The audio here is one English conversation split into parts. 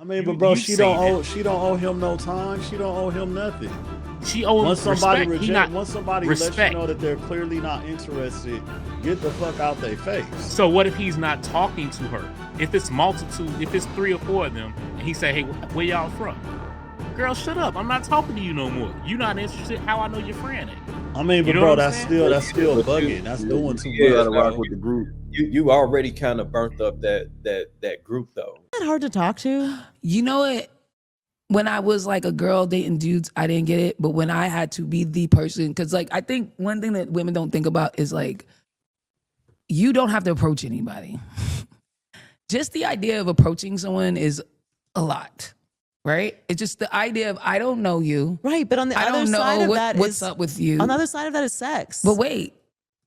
I mean, but bro, You say that. she don't owe him no time. She don't owe him nothing. She owes Once somebody respect. once somebody lets you Respect. know that they're clearly not interested, get the fuck out their face. So what if he's not talking to her? If it's multitude, if it's 3 or 4 of them, and he say, "Hey, where y'all from?" Girl, shut up. I'm not talking to you no more. You not interested. How I know your friend ain't? I mean, but You know bro, what I'm that's saying? still bugging. That's doing too You much. gotta rock bro. with the group. You already kind of burnt up that group though. Isn't that hard to talk to? You know what? When I was like a girl dating dudes, I didn't get it. But when I had to be the person, because like I think one thing that women don't think about is like, you don't have to approach anybody. Just the idea of approaching someone is a lot, right? It's just the idea of I don't know you. Right, but on the I other don't side know of that what's is up with you. on the other side of that is sex. But wait,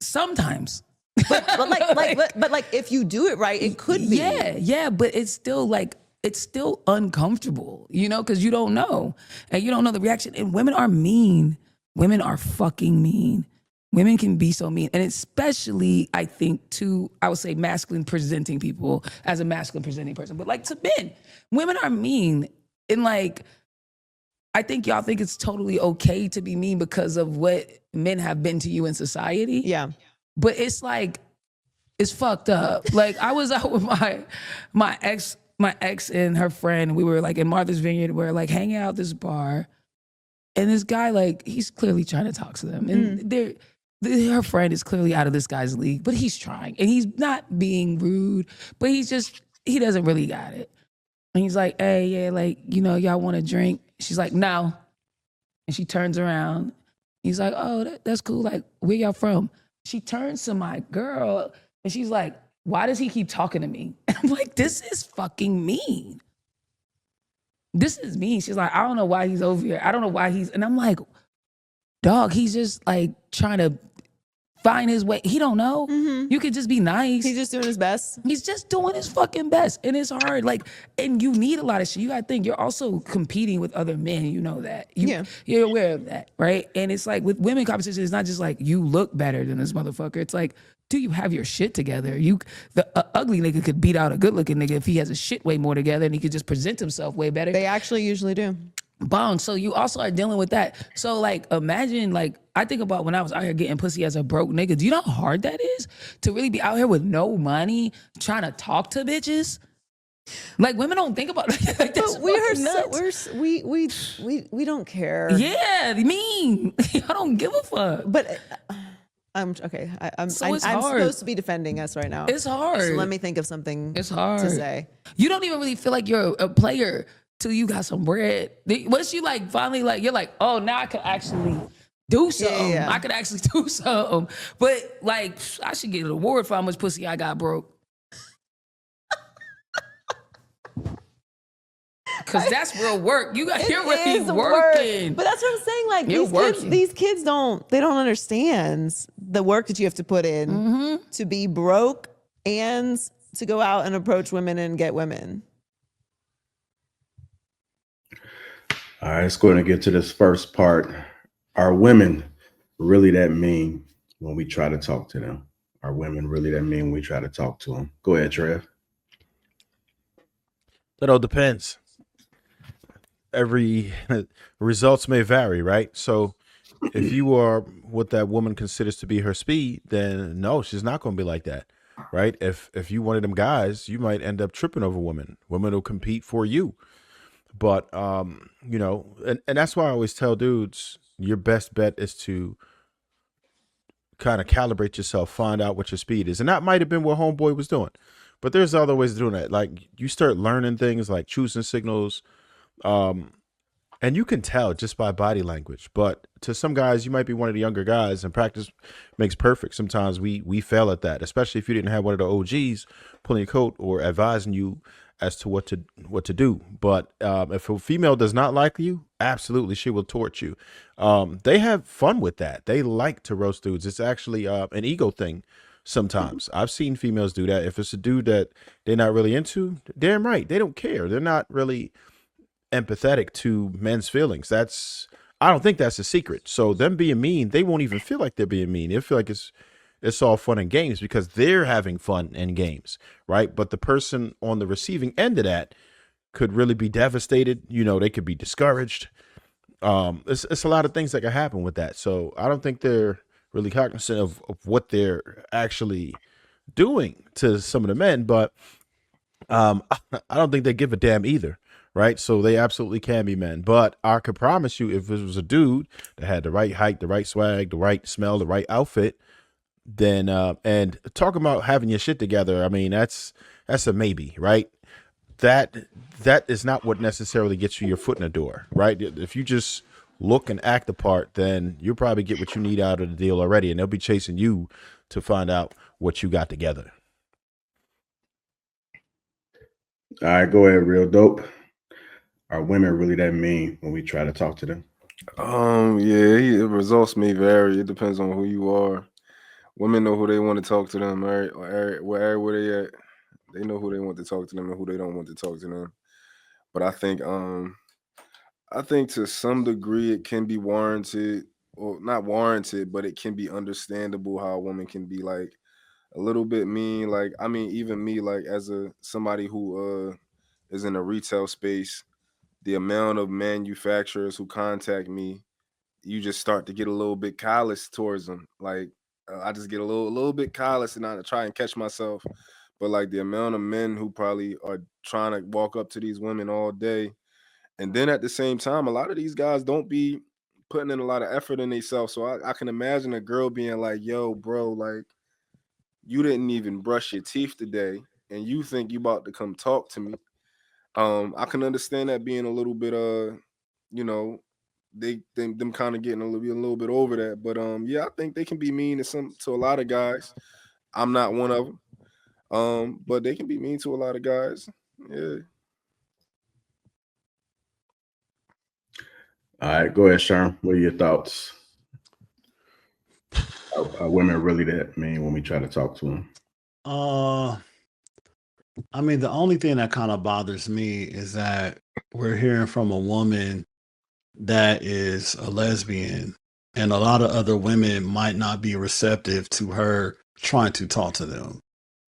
sometimes. but like if you do it right, it could be. Yeah, but it's still like it's still uncomfortable, you know, because you don't know and you don't know the reaction. And women are mean. Women are fucking mean. Women can be so mean, and especially I think to I would say masculine presenting people as a masculine presenting person, but like to men, women are mean, and like I think y'all think it's totally okay to be mean because of what men have been to you in society. Yeah. But it's like, it's fucked up. Like I was out with my ex and her friend. We were like in Martha's Vineyard. We were like hanging out at this bar, and this guy like he's clearly trying to talk to them, and her friend is clearly out of this guy's league, but he's trying, and he's not being rude, but he doesn't really got it. And he's like, hey, yeah, like y'all want a drink? She's like, no, and she turns around. He's like, oh, that's cool. Like, where y'all from? She turns to my girl and she's like, why does he keep talking to me? And I'm like, this is fucking mean. This is mean. She's like, I don't know why he's over here. I don't know why and I'm like, dog, he's just like trying to find his way. He don't know. Mm-hmm. You could just be nice. He's just doing his best. He's just doing his fucking best. And it's hard. Like, and you need a lot of shit. You gotta think, you're also competing with other men. You know that. You're aware of that, right? And it's like with women competition, it's not just like you look better than this motherfucker. It's like, do you have your shit together? The ugly nigga could beat out a good looking nigga if he has his shit way more together and he could just present himself way better. They actually usually do. Bong. So you also are dealing with that. So like, imagine like, I think about when I was out here getting pussy as a broke nigga. Do you know how hard that is to really be out here with no money trying to talk to bitches? Like women don't think about like that's But we are nuts. we don't care. Yeah, mean. I don't give a fuck. But I'm okay. I'm So it's I'm hard. supposed to be defending us right now. It's hard. So let me think of something. It's hard to say. You don't even really feel like you're a player till you got some bread. Once you like finally like you're like, oh, now I could actually do something. Yeah. I could actually do something. But like, I should get an award for how much pussy I got broke. Cause that's real work. You're really working. But that's what I'm saying. Like You're these kids don't understand the work that you have to put in to be broke and to go out and approach women and get women. All right, let's go ahead and get to this first part. Are women really that mean when we try to talk to them? Are women really that mean when we try to talk to them? Go ahead, Trev. That all depends. Every results may vary, right? So if you are what that woman considers to be her speed, then no, she's not going to be like that, right? If you one of them guys, you might end up tripping over women. Women will compete for you. But, you know, and that's why I always tell dudes, your best bet is to kind of calibrate yourself, find out what your speed is. And that might have been what Homeboy was doing. But there's other ways of doing that. Like you start learning things like choosing signals. And you can tell just by body language. But to some guys, you might be one of the younger guys, and practice makes perfect. Sometimes we fail at that, especially if you didn't have one of the OGs pulling your coat or advising you as to what to do. But if a female does not like you, absolutely, she will torch you. They have fun with that. They like to roast dudes. It's actually an ego thing. Sometimes I've seen females do that. If it's a dude that they're not really into, damn right, they don't care. They're not really empathetic to men's feelings. I don't think that's a secret. So them being mean, they won't even feel like they're being mean. They feel like it's all fun and games because they're having fun and games, right? But the person on the receiving end of that, could really be devastated. You know, they could be discouraged. It's a lot of things that can happen with that. So I don't think they're really cognizant of what they're actually doing to some of the men, but I don't think they give a damn either, right? So they absolutely can be men. But I could promise you, if it was a dude that had the right height, the right swag, the right smell, the right outfit, then and talking about having your shit together, I mean, that's a maybe, right? That is not what necessarily gets you your foot in the door, right? If you just look and act the part, then you'll probably get what you need out of the deal already, and they'll be chasing you to find out what you got together. All right, go ahead, real dope. Are women really that mean when we try to talk to them? The results may vary. It depends on who you are. Women know who they want to talk to them, where they at. They know who they want to talk to them and who they don't want to talk to them. But I think to some degree it can be warranted, or not warranted, but it can be understandable how a woman can be like a little bit mean. Like, I mean, even me, like as somebody who is in a retail space, the amount of manufacturers who contact me, you just start to get a little bit callous towards them. Like I just get a little bit callous, and I try and catch myself. But like the amount of men who probably are trying to walk up to these women all day, and then at the same time, a lot of these guys don't be putting in a lot of effort in themselves. So I can imagine a girl being like, "Yo, bro, like you didn't even brush your teeth today, and you think you about to come talk to me." I can understand that being a little bit you know, them kind of getting a little bit over that. But yeah, I think they can be mean to a lot of guys. I'm not one of them. But they can be mean to a lot of guys. Yeah. All right, go ahead, Sherm. What are your thoughts? Are women really that mean when we try to talk to them? I mean, the only thing that kind of bothers me is that we're hearing from a woman that is a lesbian, and a lot of other women might not be receptive to her trying to talk to them.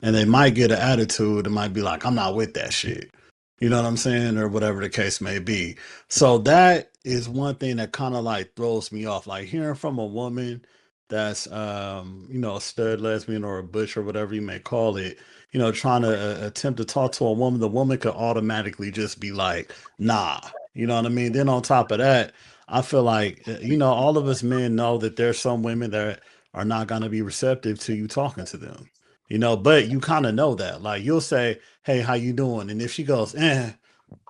And they might get an attitude and might be like, I'm not with that shit. You know what I'm saying? Or whatever the case may be. So that is one thing that kind of like throws me off. Like hearing from a woman that's you know, a stud lesbian or a butch or whatever you may call it, you know, trying to attempt to talk to a woman, the woman could automatically just be like, nah. You know what I mean? Then on top of that, I feel like, you know, all of us men know that there's some women that are not going to be receptive to you talking to them, you know, but you kind of know that. Like you'll say, hey, how you doing? And if she goes,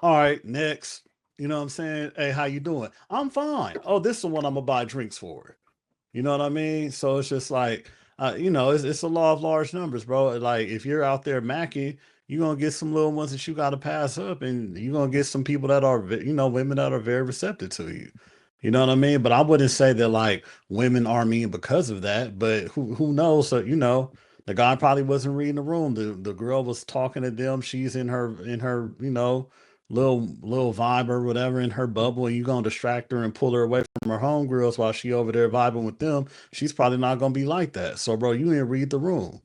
all right, next, you know what I'm saying? Hey, how you doing? I'm fine. Oh, this is the one I'm gonna buy drinks for. You know what I mean? So it's just like, you know, it's a law of large numbers, bro. Like if you're out there macking, you're gonna get some little ones that you gotta pass up, and you're gonna get some people that are, you know, women that are very receptive to you. You know what I mean? But I wouldn't say that like women are mean because of that. But who knows? So you know, the guy probably wasn't reading the room. The girl was talking to them. She's in her you know, little vibe or whatever in her bubble, and you gonna distract her and pull her away from her homegirls while she over there vibing with them. She's probably not gonna be like that. So, bro, you didn't read the room.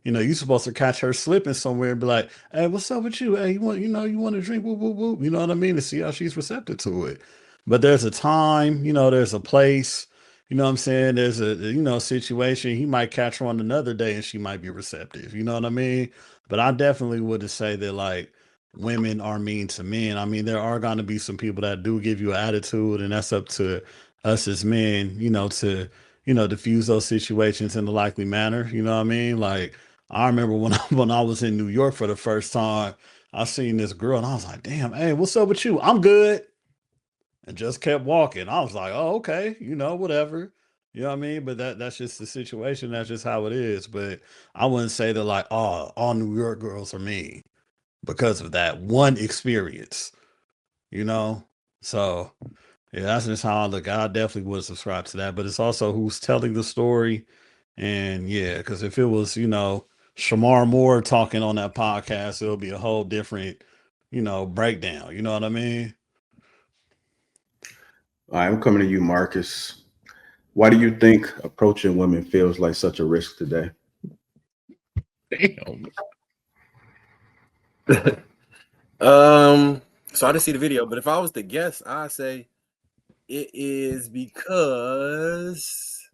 You know, you supposed to catch her slipping somewhere and be like, "Hey, what's up with you? Hey, you want, you know, you want to drink? Whoop, whoop, whoop." You know what I mean? To see how she's receptive to it. But there's a time, you know, there's a place. You know what I'm saying? There's a, you know, situation. He might catch her on another day and she might be receptive. You know what I mean? But I definitely wouldn't say that like women are mean to men. I mean, there are going to be some people that do give you an attitude, and that's up to us as men, you know, to, you know, diffuse those situations in a likely manner. You know what I mean? Like, I remember when when I was in New York for the first time, I seen this girl and I was like, damn, hey, what's up with you? I'm good. And just kept walking. I was like, oh, okay, you know, whatever. You know what I mean? But that's just the situation. That's just how it is. But I wouldn't say that like, oh, all New York girls are mean because of that one experience, you know? So yeah, that's just how I look. I definitely would subscribe to that, but it's also who's telling the story. And yeah, because if it was, you know, Shamar Moore talking on that podcast, it'll be a whole different, you know, breakdown. You know what I mean? All right, I'm coming to you, Marcus. Why do you think approaching women feels like such a risk today? Damn. Um, So I didn't see the video, but if I was to guess, I'd say it is because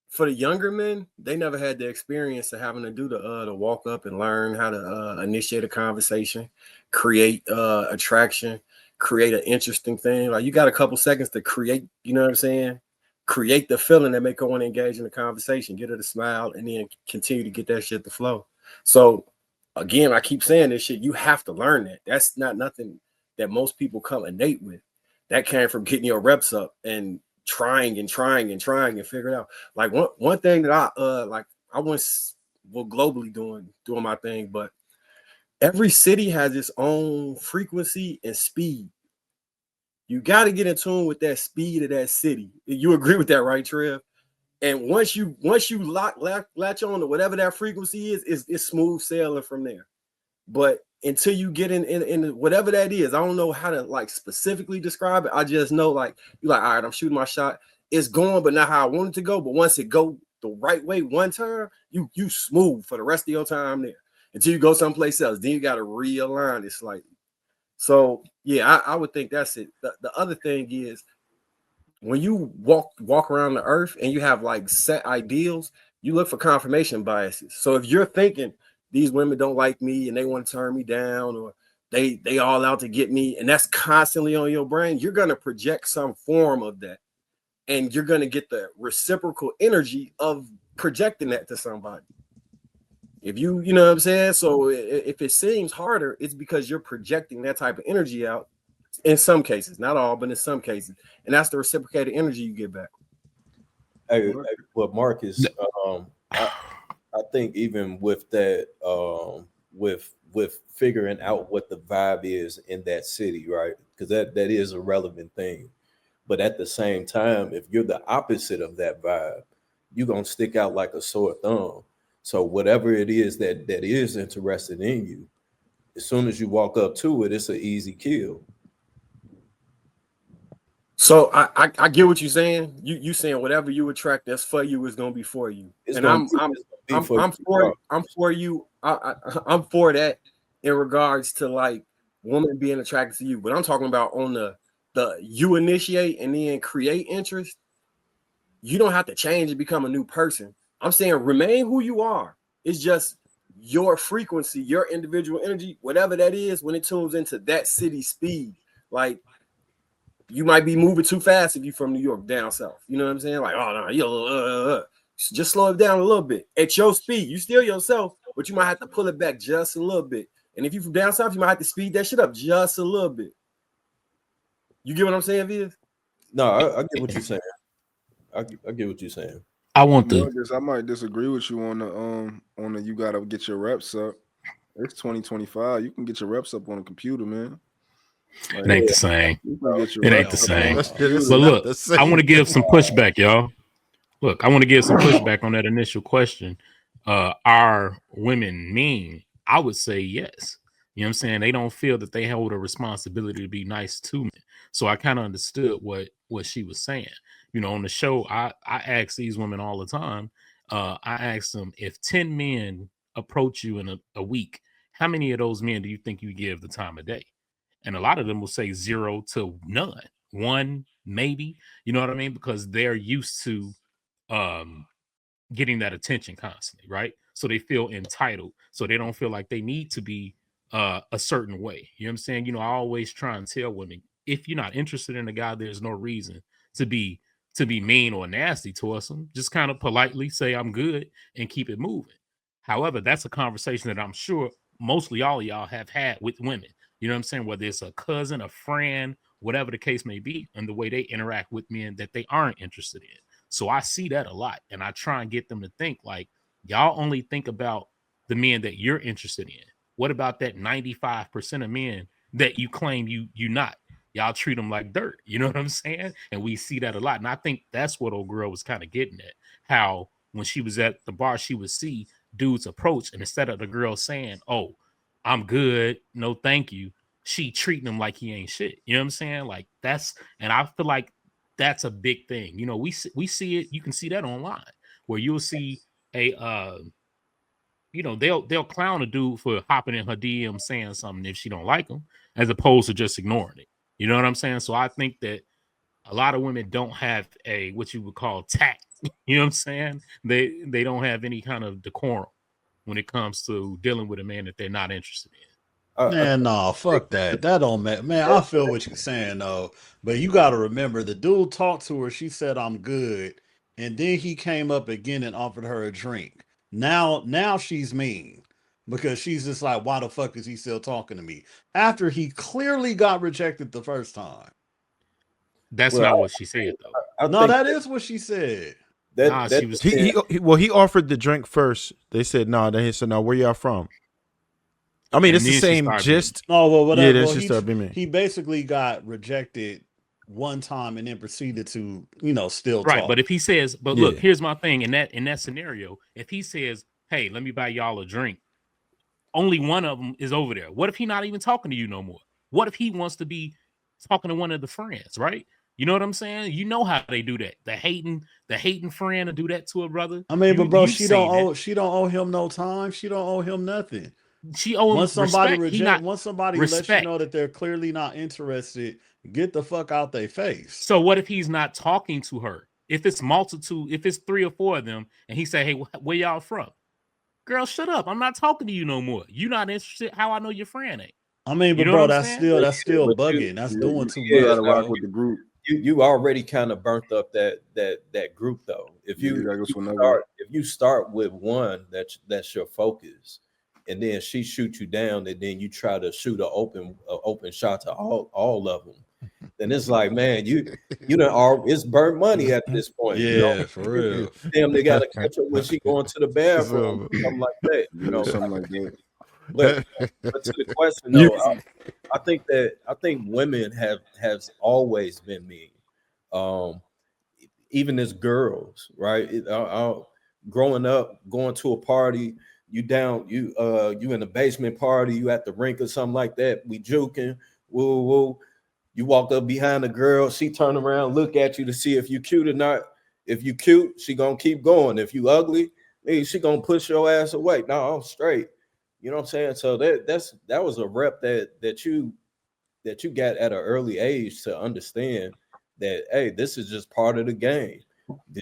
for the younger men, they never had the experience of having to do the walk up and learn how to initiate a conversation, create attraction, create an interesting thing. Like you got a couple seconds to create, you know what I'm saying? Create the feeling that make her want to engage in the conversation, get her to smile, and then continue to get that shit to flow. So again, I keep saying this shit, you have to learn that. That's not nothing that most people come innate with. That came from getting your reps up and trying and figure it out. Like one thing that I once globally doing my thing, but every city has its own frequency and speed. You got to get in tune with that speed of that city. You agree with that, right, Trev? And once you latch on to whatever that frequency is, it's smooth sailing from there. But until you get in whatever that is, I don't know how to like specifically describe it. I just know like you're like, all right, I'm shooting my shot. It's going, but not how I want it to go. But once it go the right way one time, you smooth for the rest of your time there until you go someplace else. Then you got to realign it slightly. So yeah, I would think that's it. The other thing is when you walk around the earth and you have like set ideals, you look for confirmation biases. So if you're thinking these women don't like me and they want to turn me down, or they all out to get me, and that's constantly on your brain, you're going to project some form of that, and you're going to get the reciprocal energy of projecting that to somebody. If you know what I'm saying? So if it seems harder, it's because you're projecting that type of energy out in some cases, not all, but in some cases, and that's the reciprocated energy you get back. Well, Marcus, I think even with that, with figuring out what the vibe is in that city, right? Because that is a relevant thing. But at the same time, if you're the opposite of that vibe, you're gonna stick out like a sore thumb. So whatever it is that is interested in you, as soon as you walk up to it, it's an easy kill. So I get what you're saying. You saying whatever you attract that's for you is gonna be for you. And I'm for you. I'm for that in regards to like women being attracted to you. But I'm talking about on the you initiate and then create interest. You don't have to change and become a new person. I'm saying remain who you are. It's just your frequency, your individual energy, whatever that is, when it tunes into that city speed. Like you might be moving too fast if you're from New York down south. You know what I'm saying? Like, oh no, you just slow it down a little bit at your speed. You still yourself, but you might have to pull it back just a little bit. And if you're from down south, you might have to speed that shit up just a little bit. You get what I'm saying, Viz? No, I get what you're saying. I get what you're saying. I want to. Marcus, I might disagree with you on the you gotta get your reps up. It's 2025. You can get your reps up on a computer, man. Like, it ain't the same. It ain't the same. But look, I want to give some pushback, y'all. Look, I want to give some pushback on that initial question. Are women mean? I would say yes. You know what I'm saying? They don't feel that they hold a responsibility to be nice to me. So I kind of understood what she was saying. You know, on the show, I ask these women all the time. I ask them, if 10 men approach you in a week, how many of those men do you think you give the time of day? And a lot of them will say 0 to none, 1 maybe. You know what I mean? Because they're used to getting that attention constantly, right? So they feel entitled. So they don't feel like they need to be a certain way. You know what I'm saying? You know, I always try and tell women, if you're not interested in a guy, there's no reason to be mean or nasty towards them. Just kind of politely say I'm good and keep it moving. However, that's a conversation that I'm sure mostly all of y'all have had with women. You know what I'm saying? Whether it's a cousin, a friend, whatever the case may be, and the way they interact with men that they aren't interested in. So I see that a lot, and I try and get them to think like, y'all only think about the men that you're interested in. What about that 95% of men that you claim you not? Y'all treat them like dirt. You know what I'm saying? And we see that a lot. And I think that's what old girl was kind of getting at. How when she was at the bar, she would see dudes approach, and instead of the girl saying, "Oh, I'm good, no thank you," she treating him like he ain't shit. You know what I'm saying? Like that's, and I feel like that's a big thing. You know, we see it. You can see that online where you'll see a you know, they'll clown a dude for hopping in her DM saying something if she don't like him, as opposed to just ignoring it. You know what I'm saying? So I think that a lot of women don't have a what you would call tact. You know what I'm saying? They don't have any kind of decorum when it comes to dealing with a man that they're not interested in. Man, no, fuck that. That don't matter. Man, I feel what you're saying though, but you got to remember the dude talked to her. She said, "I'm good," and then he came up again and offered her a drink. Now she's mean because she's just like, "Why the fuck is he still talking to me?" After he clearly got rejected the first time. That's Well, not what she said though. I No, think that is what she said. Nah, that she was. He offered the drink first. They said no. Then he said no. Where y'all from? I mean, And it's the then she same started gist. Oh well, Yeah, whatever. then Well, she started being mean. he basically got rejected one time and then proceeded to still Right, but talk. if he says, but Yeah. look, here's my thing in that scenario. If he says, "Hey, let me buy y'all a drink," only one of them is over there. What if he not even talking to you no more? What if he wants to be talking to one of the friends? Right? You know what I'm saying? You know how they do that. The hating friend to do that to a brother. I mean, but bro, You've seen that. she don't owe him no time. She don't owe him nothing. She owe him respect. Once somebody lets you know that they're clearly not interested, get the fuck out their face. So what if he's not talking to her? If it's multitude, if it's 3 or 4 of them, and he say, "Hey, where y'all from?" Girl, shut up. I'm not talking to you no more. You not interested. How I know your friend ain't? I mean, You but know bro, what I'm that's saying? still but bugging. That's doing too You much. gotta rock now. with the group. You already kind of burnt up that group though. If Yeah, you, you gotta go to another. if you start with one that's your focus, and then she shoots you down, and then you try to shoot an open shot to all of them, then it's like, man, you done all it's burnt money at this point. You know, Yeah, for real. damn, they gotta catch her when she going to the bathroom, or something like that. You Yeah, know, something like that. but to the question though, I think women has always been mean, even as girls, right? Growing up, going to a party, you in the basement party, you at the rink or something like that, we juking, woo woo. You walk up behind the girl, she turn around, look at you to see if you cute or not. If you cute, she gonna keep going. If you ugly, she gonna push your ass away. No, I'm straight. You know what I'm saying? So that was a rep that you got at an early age to understand that, hey, this is just part of the game.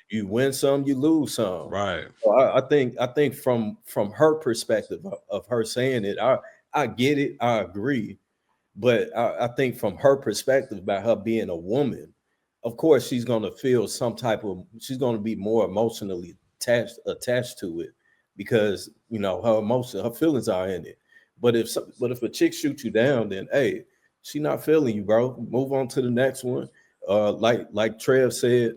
You win some, you lose some. Right. So I think from her perspective of her saying it, I get it, I agree, but I think from her perspective about her being a woman, of course she's gonna feel she's gonna be more emotionally attached to it because her feelings are in it. But if a chick shoots you down, then hey, she not feeling you, bro. Move on to the next one. Like Trev said,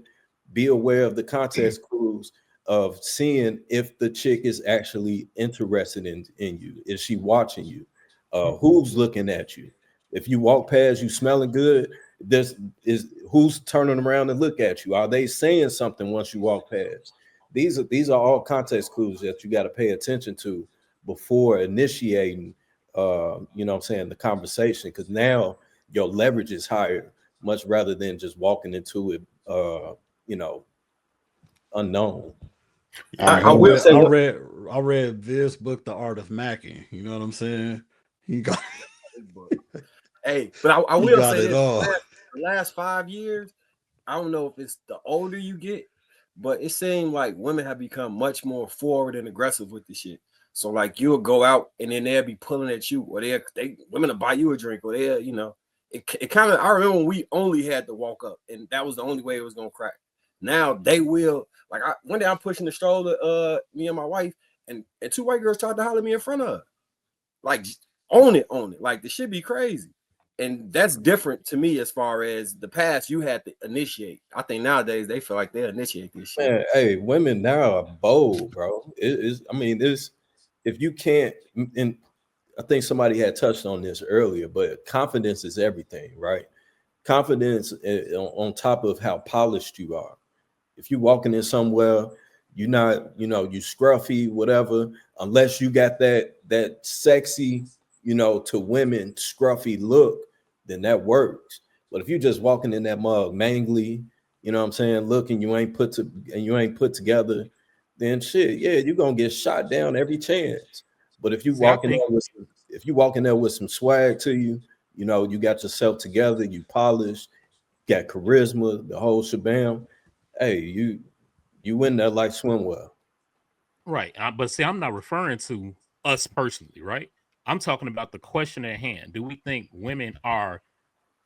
be aware of the context clues of seeing if the chick is actually interested in you. Is she watching you? Who's looking at you? If you walk past, you smelling good. This is who's turning around to look at you. Are they saying something once you walk past? These are all context clues that you got to pay attention to before initiating the conversation, because now your leverage is higher, much rather than just walking into it unknown. I read Viz's book, The Art of Macking. You know what I'm saying? He got Hey, but I he will got say it this: all. the last 5 years, I don't know if it's the older you get, but it seemed like women have become much more forward and aggressive with the shit. So like you'll go out and then they'll be pulling at you, or women will buy you a drink, or it kind of. I remember when we only had to walk up, and that was the only way it was gonna crack. Now they will. Like one day I'm pushing the stroller, me and my wife, and 2 white girls tried to holler at me in front of her. Like own it. Like the shit be crazy. And that's different to me as far as the past you had to initiate. I think nowadays they feel like they initiate this shit. Man, hey, women now are bold, bro. It's if you can't, and I think somebody had touched on this earlier, but confidence is everything, right? Confidence on top of how polished you are. If you're walking in somewhere, you're not, you scruffy, whatever, unless you got that sexy, to women scruffy look, then that works. But if you're just walking in that mug mangly, you know what I'm saying, look, and you ain't put together, then shit, yeah, you're gonna get shot down every chance. But if you See, I walk in think there with if you walk in there with some swag to you, you know, you got yourself together, you polished, got charisma, the whole shabam. Hey, you win that like swimwear. right, but see, I'm not referring to us personally, right? I'm talking about the question at hand. Do we think women are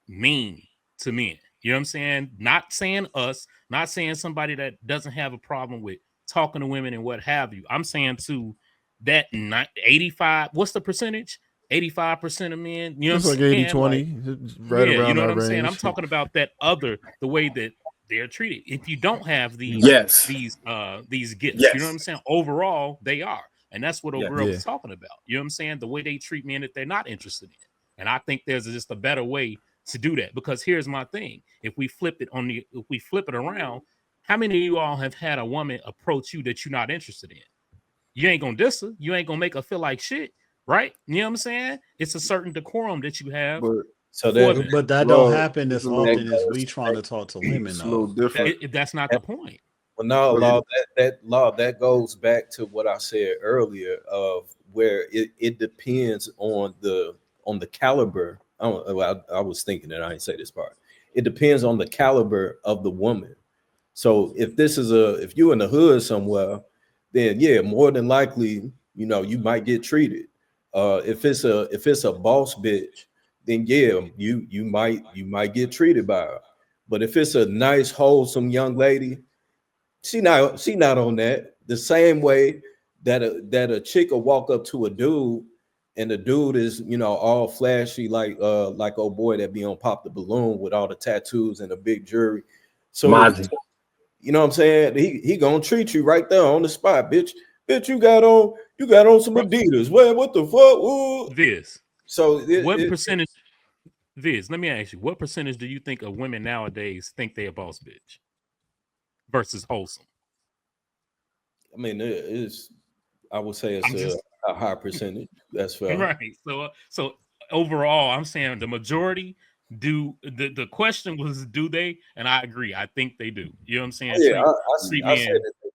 mean to men? You know what I'm saying? Not saying us, not saying somebody that doesn't have a problem with talking to women and what have you. I'm saying to that 85, what's the percentage? 85% of men, you know It's what like I'm 80 saying? Like, 20, right yeah, you around know what that I'm saying? I'm range. talking about that other, the way that they're treated. If you don't have Yes. these gifts, you know what Yes. I'm saying? Overall, they are. And that's what old Yeah. girl Yeah. was talking about. You know what I'm saying? The way they treat men that they're not interested in. And I think there's just a better way to do that, because here's my thing. If we flip it around, how many of you all have had a woman approach you that you're not interested in? You ain't gonna diss her, you ain't gonna make her feel like shit, right? You know what I'm saying? It's a certain decorum that you have But So for that them. But that don't law happen it's as a that often little as we goes trying to talk to women it's a little though. different. That's not the point. well, no, But law that law that goes back to what I said earlier of where it depends on the caliber. I was thinking that I didn't say this part. It depends on the caliber of the woman. So if you in the hood somewhere, then yeah, more than likely, you know, you might get treated. If it's a boss bitch, then yeah, you might get treated by her. But if it's a nice, wholesome young lady, she not on that. The same way that a chick will walk up to a dude and the dude is, you know, all flashy like old boy that be on Pop the Balloon with all the tattoos and the big jewelry. So Mozzie. you know what I'm saying? He gonna treat you right there on the spot, bitch. Bitch, you got on some Bro, Adidas. Well, what the fuck? Ooh. Viz, So what percentage, Viz, let me ask you, what percentage do you think of women nowadays think they a boss bitch versus wholesome? I mean, I would say it's I'm just a high percentage. That's fair. right. So overall, I'm saying the majority do. The question was, do they? And I agree. I think they do. You know what I'm Oh, saying? yeah, Treat I said men. that they